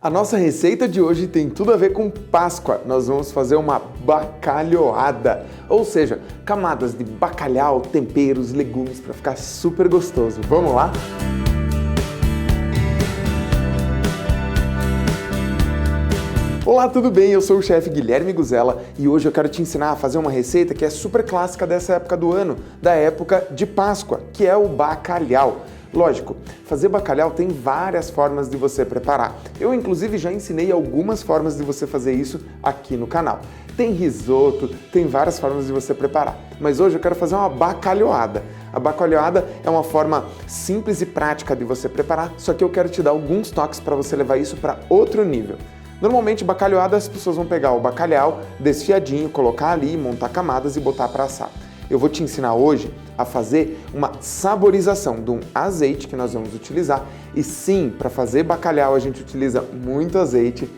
A nossa receita de hoje tem tudo a ver com Páscoa. Nós vamos fazer uma bacalhoada, ou seja, camadas de bacalhau, temperos, legumes para ficar super gostoso. Vamos lá? Olá, tudo bem? Eu sou o chefe Guilherme Guzella e hoje eu quero te ensinar a fazer uma receita que é super clássica dessa época do ano, da época de Páscoa, que é o bacalhau. Lógico, fazer bacalhau tem várias formas de você preparar. Eu, inclusive, já ensinei algumas formas de você fazer isso aqui no canal. Tem risoto, tem várias formas de você preparar. Mas hoje eu quero fazer uma bacalhoada. A bacalhoada é uma forma simples e prática de você preparar, só que eu quero te dar alguns toques para você levar isso para outro nível. Normalmente, bacalhoada, as pessoas vão pegar o bacalhau desfiadinho, colocar ali, montar camadas e botar para assar. Eu vou te ensinar hoje a fazer uma saborização de um azeite que nós vamos utilizar. E sim, para fazer bacalhau a gente utiliza muito azeite.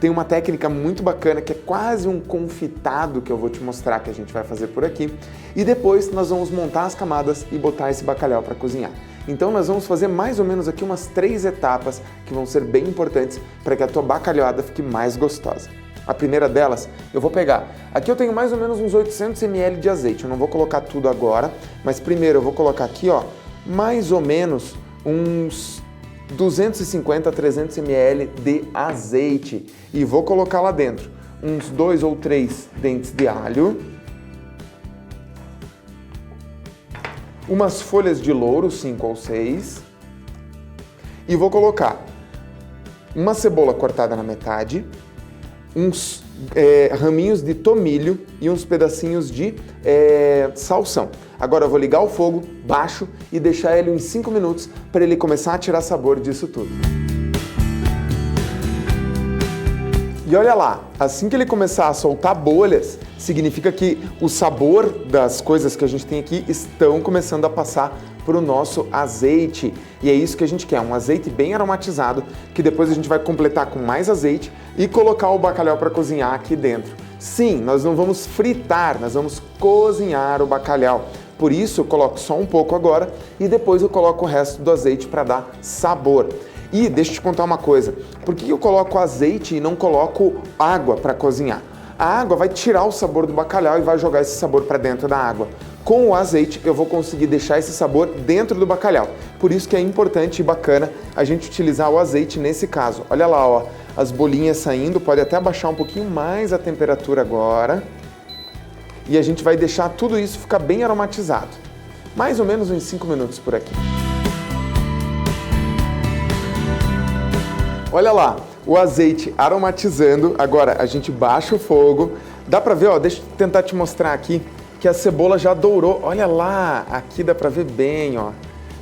Tem uma técnica muito bacana que é quase um confitado que eu vou te mostrar que a gente vai fazer por aqui. E depois nós vamos montar as camadas e botar esse bacalhau para cozinhar. Então nós vamos fazer mais ou menos aqui umas 3 etapas que vão ser bem importantes para que a tua bacalhoada fique mais gostosa. A primeira delas, eu vou pegar, aqui eu tenho mais ou menos uns 800 ml de azeite, eu não vou colocar tudo agora, mas primeiro eu vou colocar aqui, ó, mais ou menos uns 250 a 300 ml de azeite e vou colocar lá dentro uns 2 ou 3 dentes de alho, umas folhas de louro, 5 ou 6, e vou colocar uma cebola cortada na metade, uns raminhos de tomilho e uns pedacinhos de salsão. Agora eu vou ligar o fogo baixo e deixar ele uns 5 minutos para ele começar a tirar sabor disso tudo. E olha lá, assim que ele começar a soltar bolhas, significa que o sabor das coisas que a gente tem aqui estão começando a passar para o nosso azeite. E é isso que a gente quer, um azeite bem aromatizado, que depois a gente vai completar com mais azeite e colocar o bacalhau para cozinhar aqui dentro. Sim, nós não vamos fritar, nós vamos cozinhar o bacalhau. Por isso eu coloco só um pouco agora e depois eu coloco o resto do azeite para dar sabor. E deixa eu te contar uma coisa, por que eu coloco azeite e não coloco água para cozinhar? A água vai tirar o sabor do bacalhau e vai jogar esse sabor para dentro da água. Com o azeite eu vou conseguir deixar esse sabor dentro do bacalhau. Por isso que é importante e bacana a gente utilizar o azeite nesse caso. Olha lá, ó, as bolinhas saindo, pode até abaixar um pouquinho mais a temperatura agora. E a gente vai deixar tudo isso ficar bem aromatizado. Mais ou menos uns 5 minutos por aqui. Olha lá, o azeite aromatizando. Agora a gente baixa o fogo. Dá pra ver, ó, deixa eu tentar te mostrar aqui que a cebola já dourou. Olha lá, aqui dá pra ver bem, ó.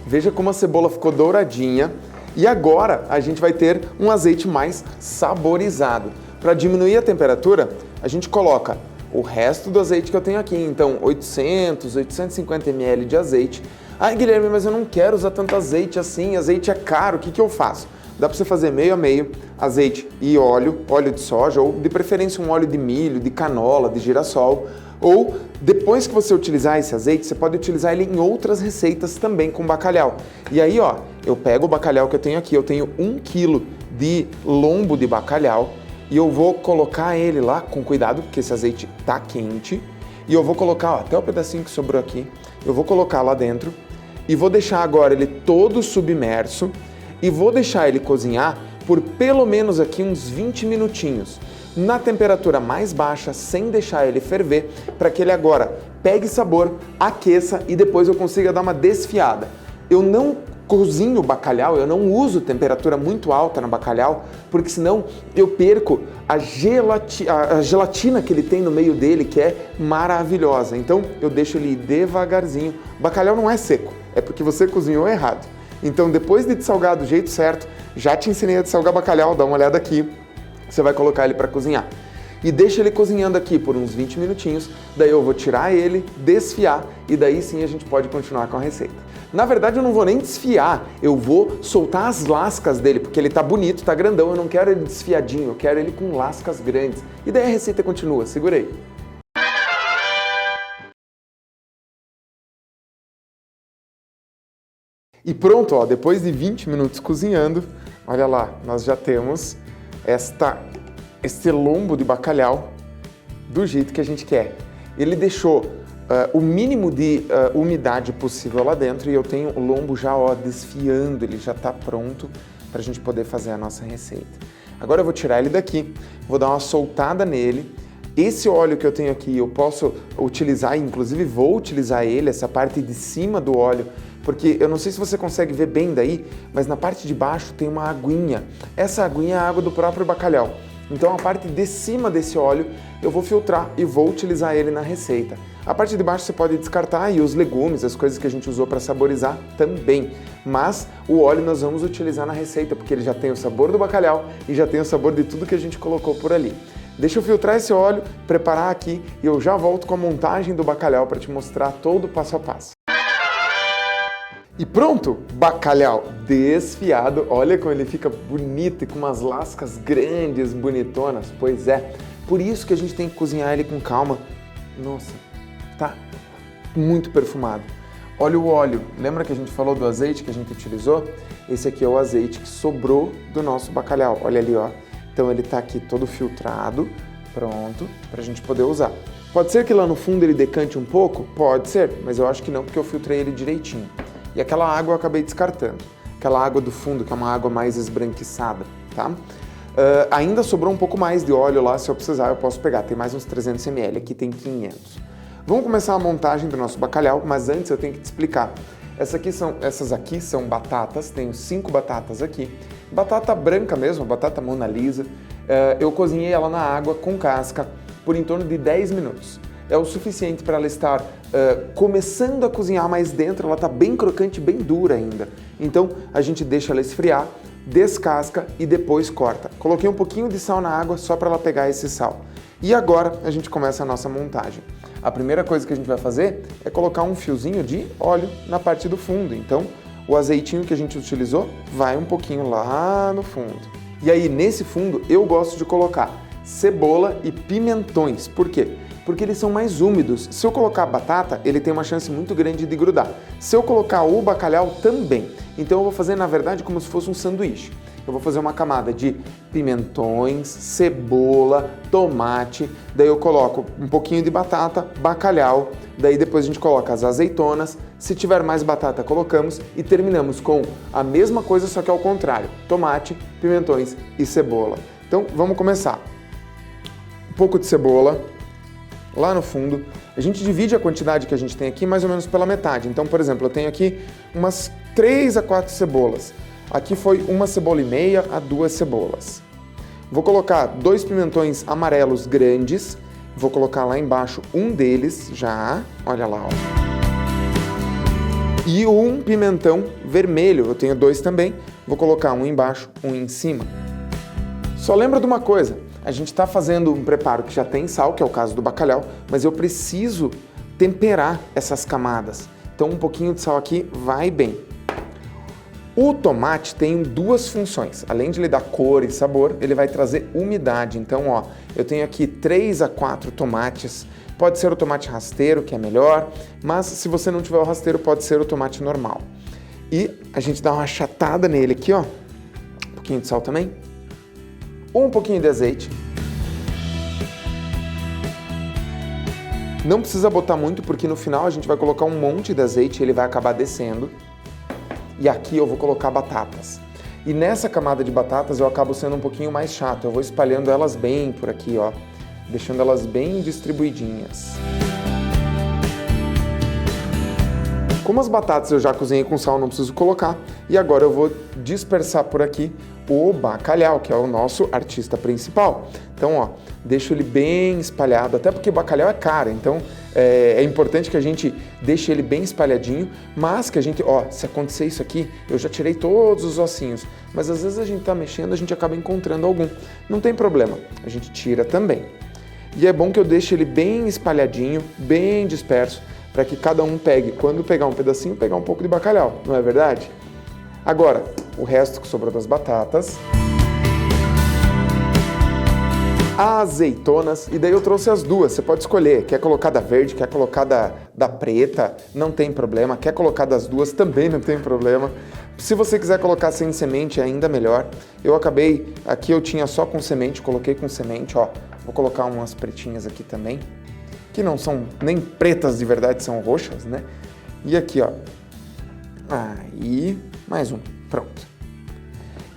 Veja como a cebola ficou douradinha. E agora a gente vai ter um azeite mais saborizado. Para diminuir a temperatura, a gente coloca o resto do azeite que eu tenho aqui. Então, 800, 850 ml de azeite. Ai, Guilherme, mas eu não quero usar tanto azeite assim, azeite é caro, o que que eu faço? Dá para você fazer meio a meio, azeite e óleo de soja, ou de preferência um óleo de milho, de canola, de girassol. Ou, depois que você utilizar esse azeite, você pode utilizar ele em outras receitas também com bacalhau. E aí, ó, eu pego o bacalhau que eu tenho aqui, eu tenho 1 kg de lombo de bacalhau e eu vou colocar ele lá com cuidado, porque esse azeite tá quente. E eu vou colocar, ó, até o pedacinho que sobrou aqui, eu vou colocar lá dentro e vou deixar agora ele todo submerso e vou deixar ele cozinhar por pelo menos aqui uns 20 minutinhos. Na temperatura mais baixa, sem deixar ele ferver, para que ele agora pegue sabor, aqueça e depois eu consiga dar uma desfiada. Eu não cozinho o bacalhau, eu não uso temperatura muito alta no bacalhau, porque senão eu perco a gelatina que ele tem no meio dele, que é maravilhosa. Então eu deixo ele devagarzinho. O bacalhau não é seco, é porque você cozinhou errado. Então depois de salgar do jeito certo, já te ensinei a salgar bacalhau, dá uma olhada aqui. Você vai colocar ele para cozinhar. E deixa ele cozinhando aqui por uns 20 minutinhos, daí eu vou tirar ele, desfiar e daí sim a gente pode continuar com a receita. Na verdade eu não vou nem desfiar, eu vou soltar as lascas dele, porque ele tá bonito, tá grandão, eu não quero ele desfiadinho, eu quero ele com lascas grandes. E daí a receita continua, segura aí. E pronto, ó, depois de 20 minutos cozinhando, olha lá, nós já temos este lombo de bacalhau do jeito que a gente quer. Ele deixou o mínimo de umidade possível lá dentro e eu tenho o lombo já desfiando, ele já está pronto para a gente poder fazer a nossa receita. Agora eu vou tirar ele daqui, vou dar uma soltada nele. Esse óleo que eu tenho aqui eu posso utilizar, inclusive vou utilizar ele, essa parte de cima do óleo, porque eu não sei se você consegue ver bem daí, mas na parte de baixo tem uma aguinha. Essa aguinha é a água do próprio bacalhau. Então a parte de cima desse óleo eu vou filtrar e vou utilizar ele na receita. A parte de baixo você pode descartar e os legumes, as coisas que a gente usou para saborizar também. Mas o óleo nós vamos utilizar na receita, porque ele já tem o sabor do bacalhau e já tem o sabor de tudo que a gente colocou por ali. Deixa eu filtrar esse óleo, preparar aqui e eu já volto com a montagem do bacalhau para te mostrar todo o passo a passo. E pronto, bacalhau desfiado, olha como ele fica bonito e com umas lascas grandes, bonitonas, pois é, por isso que a gente tem que cozinhar ele com calma. Nossa, tá muito perfumado. Olha o óleo, lembra que a gente falou do azeite que a gente utilizou? Esse aqui é o azeite que sobrou do nosso bacalhau, olha ali ó. Então ele tá aqui todo filtrado, pronto, pra gente poder usar. Pode ser que lá no fundo ele decante um pouco? Pode ser, mas eu acho que não porque eu filtrei ele direitinho. E aquela água eu acabei descartando, aquela água do fundo, que é uma água mais esbranquiçada, tá? Ainda sobrou um pouco mais de óleo lá, se eu precisar eu posso pegar, tem mais uns 300 ml, aqui tem 500. Vamos começar a montagem do nosso bacalhau, mas antes eu tenho que te explicar. Essas aqui são batatas, tenho 5 batatas aqui, batata branca mesmo, batata Mona Lisa. Eu cozinhei ela na água com casca por em torno de 10 minutos. É o suficiente para ela estar começando a cozinhar, mas dentro ela está bem crocante, bem dura ainda. Então a gente deixa ela esfriar, descasca e depois corta. Coloquei um pouquinho de sal na água só para ela pegar esse sal. E agora a gente começa a nossa montagem. A primeira coisa que a gente vai fazer é colocar um fiozinho de óleo na parte do fundo. Então o azeitinho que a gente utilizou vai um pouquinho lá no fundo. E aí nesse fundo eu gosto de colocar cebola e pimentões. Por quê? Porque eles são mais úmidos. Se eu colocar a batata, ele tem uma chance muito grande de grudar. Se eu colocar o bacalhau, também. Então eu vou fazer, na verdade, como se fosse um sanduíche. Eu vou fazer uma camada de pimentões, cebola, tomate, daí eu coloco um pouquinho de batata, bacalhau, daí depois a gente coloca as azeitonas, se tiver mais batata colocamos e terminamos com a mesma coisa, só que ao contrário, tomate, pimentões e cebola. Então vamos começar. Um pouco de cebola. Lá no fundo, a gente divide a quantidade que a gente tem aqui mais ou menos pela metade. Então, por exemplo, eu tenho aqui umas 3 a 4 cebolas. Aqui foi 1,5 cebola a 2 cebolas. Vou colocar 2 pimentões amarelos grandes. Vou colocar lá embaixo um deles já. Olha lá, ó. E um pimentão vermelho. Eu tenho 2 também. Vou colocar um embaixo, um em cima. Só lembra de uma coisa. A gente está fazendo um preparo que já tem sal, que é o caso do bacalhau, mas eu preciso temperar essas camadas. Então um pouquinho de sal aqui vai bem. O tomate tem 2 funções. Além de lhe dar cor e sabor, ele vai trazer umidade. Então, ó, eu tenho aqui 3 a 4 tomates. Pode ser o tomate rasteiro, que é melhor, mas se você não tiver o rasteiro, pode ser o tomate normal. E a gente dá uma achatada nele aqui, ó. Um pouquinho de sal também. Um pouquinho de azeite. Não precisa botar muito, porque no final a gente vai colocar um monte de azeite e ele vai acabar descendo. E aqui eu vou colocar batatas. E nessa camada de batatas eu acabo sendo um pouquinho mais chato. Eu vou espalhando elas bem por aqui, ó. Deixando elas bem distribuidinhas. Como as batatas eu já cozinhei com sal, não preciso colocar. E agora eu vou dispersar por aqui o bacalhau, que é o nosso artista principal. Então, ó, deixo ele bem espalhado, até porque o bacalhau é caro, então é importante que a gente deixe ele bem espalhadinho, mas que a gente, ó, se acontecer isso aqui, eu já tirei todos os ossinhos, mas às vezes a gente tá mexendo, a gente acaba encontrando algum. Não tem problema, a gente tira também. E é bom que eu deixe ele bem espalhadinho, bem disperso, para que cada um pegue, quando pegar um pedacinho, pegar um pouco de bacalhau, não é verdade? Agora, o resto que sobrou das batatas, azeitonas, e daí eu trouxe as 2, você pode escolher, quer colocar da verde, quer colocar da preta, não tem problema, quer colocar das 2, também não tem problema. Se você quiser colocar sem semente, é ainda melhor. Eu acabei, aqui eu tinha só com semente, coloquei com semente, ó. Vou colocar umas pretinhas aqui também, que não são nem pretas de verdade, são roxas, né? E aqui, ó. Aí, mais um, pronto.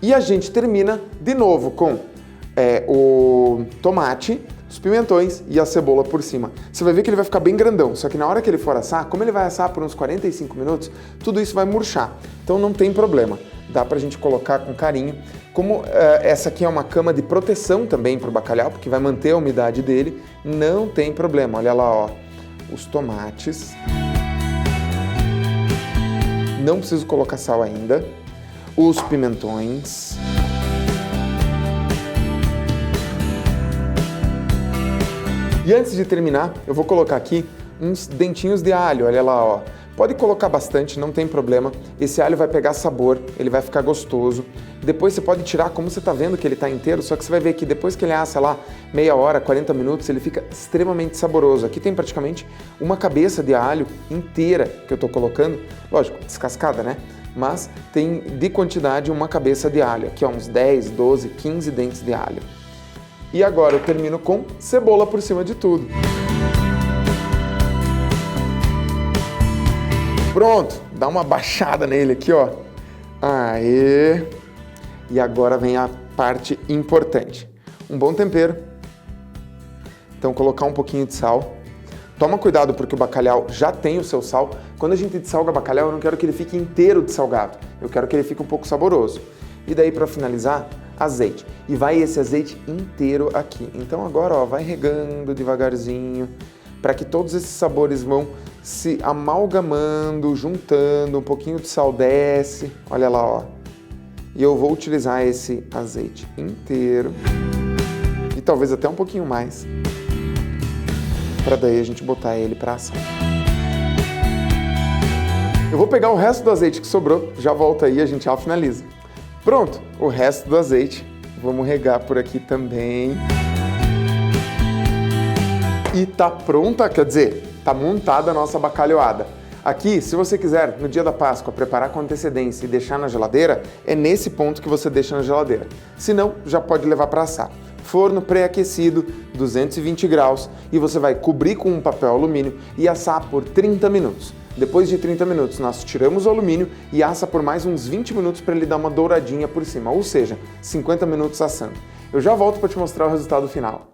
E a gente termina de novo com o tomate, os pimentões e a cebola por cima. Você vai ver que ele vai ficar bem grandão, só que na hora que ele for assar, como ele vai assar por uns 45 minutos, tudo isso vai murchar. Então não tem problema, dá pra gente colocar com carinho. Como essa aqui é uma cama de proteção também pro bacalhau, porque vai manter a umidade dele, não tem problema. Olha lá, ó, os tomates. Não preciso colocar sal ainda. Os pimentões. E antes de terminar, eu vou colocar aqui uns dentinhos de alho, olha lá, ó. Pode colocar bastante, não tem problema. Esse alho vai pegar sabor, ele vai ficar gostoso. Depois você pode tirar, como você tá vendo que ele tá inteiro, só que você vai ver que depois que ele assa lá meia hora, 40 minutos, ele fica extremamente saboroso. Aqui tem praticamente uma cabeça de alho inteira que eu tô colocando, lógico, descascada, né? Mas tem de quantidade uma cabeça de alho. Aqui ó, uns 10, 12, 15 dentes de alho. E agora eu termino com cebola por cima de tudo. Pronto, dá uma baixada nele aqui, ó. Aê! E agora vem a parte importante. Um bom tempero. Então colocar um pouquinho de sal. Toma cuidado porque o bacalhau já tem o seu sal. Quando a gente dessalga bacalhau, eu não quero que ele fique inteiro dessalgado. Eu quero que ele fique um pouco saboroso. E daí para finalizar, azeite. E vai esse azeite inteiro aqui. Então agora, ó, vai regando devagarzinho para que todos esses sabores vão se amalgamando, juntando, um pouquinho de sal desce. Olha lá, ó. E eu vou utilizar esse azeite inteiro e talvez até um pouquinho mais, para daí a gente botar ele para assar. Eu vou pegar o resto do azeite que sobrou, já volto aí e a gente já finaliza. Pronto, o resto do azeite, vamos regar por aqui também. E tá pronta, quer dizer, tá montada a nossa bacalhoada. Aqui, se você quiser, no dia da Páscoa, preparar com antecedência e deixar na geladeira, é nesse ponto que você deixa na geladeira. Se não, já pode levar para assar. Forno pré-aquecido, 220 graus, e você vai cobrir com um papel alumínio e assar por 30 minutos. Depois de 30 minutos, nós tiramos o alumínio e assa por mais uns 20 minutos para ele dar uma douradinha por cima, ou seja, 50 minutos assando. Eu já volto para te mostrar o resultado final.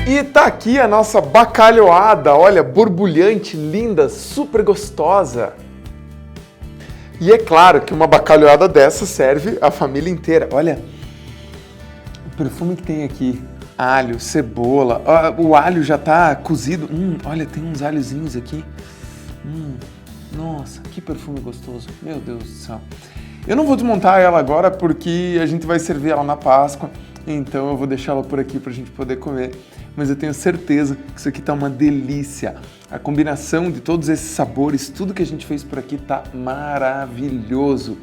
E tá aqui a nossa bacalhoada, olha, borbulhante, linda, super gostosa. E é claro que uma bacalhoada dessa serve a família inteira. Olha o perfume que tem aqui. Alho, cebola, o alho já tá cozido. Olha, tem uns alhozinhos aqui. Nossa, que perfume gostoso. Meu Deus do céu. Eu não vou desmontar ela agora porque a gente vai servir ela na Páscoa. Então eu vou deixar ela por aqui pra gente poder comer. Mas eu tenho certeza que isso aqui tá uma delícia. A combinação de todos esses sabores, tudo que a gente fez por aqui tá maravilhoso.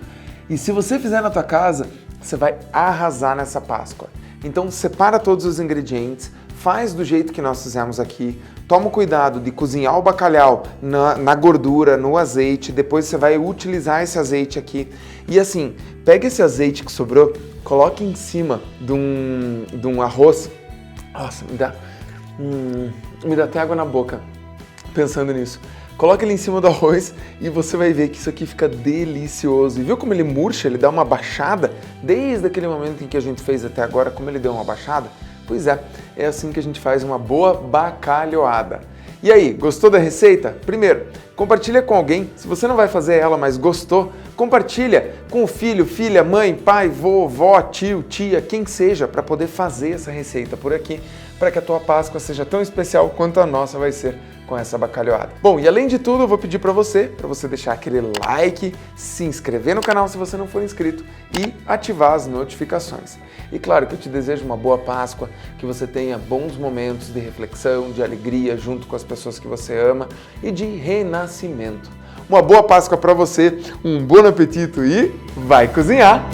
E se você fizer na tua casa, você vai arrasar nessa Páscoa. Então separa todos os ingredientes, faz do jeito que nós fizemos aqui, toma cuidado de cozinhar o bacalhau na gordura, no azeite, depois você vai utilizar esse azeite aqui. E assim, pega esse azeite que sobrou, coloque em cima de um arroz. Nossa, me dá até água na boca pensando nisso. Coloca ele em cima do arroz e você vai ver que isso aqui fica delicioso. E viu como ele murcha, ele dá uma baixada? Desde aquele momento em que a gente fez até agora, como ele deu uma baixada? Pois é assim que a gente faz uma boa bacalhoada. E aí, gostou da receita? Primeiro, compartilha com alguém. Se você não vai fazer ela, mas gostou, compartilha com o filho, filha, mãe, pai, vovó, tio, tia, quem seja, para poder fazer essa receita por aqui, para que a tua Páscoa seja tão especial quanto a nossa vai ser com essa bacalhoada. Bom, e além de tudo, eu vou pedir para você deixar aquele like, se inscrever no canal se você não for inscrito e ativar as notificações. E claro que eu te desejo uma boa Páscoa, que você tenha bons momentos de reflexão, de alegria junto com as pessoas que você ama e de renascimento. Uma boa Páscoa para você, um bom apetite e vai cozinhar!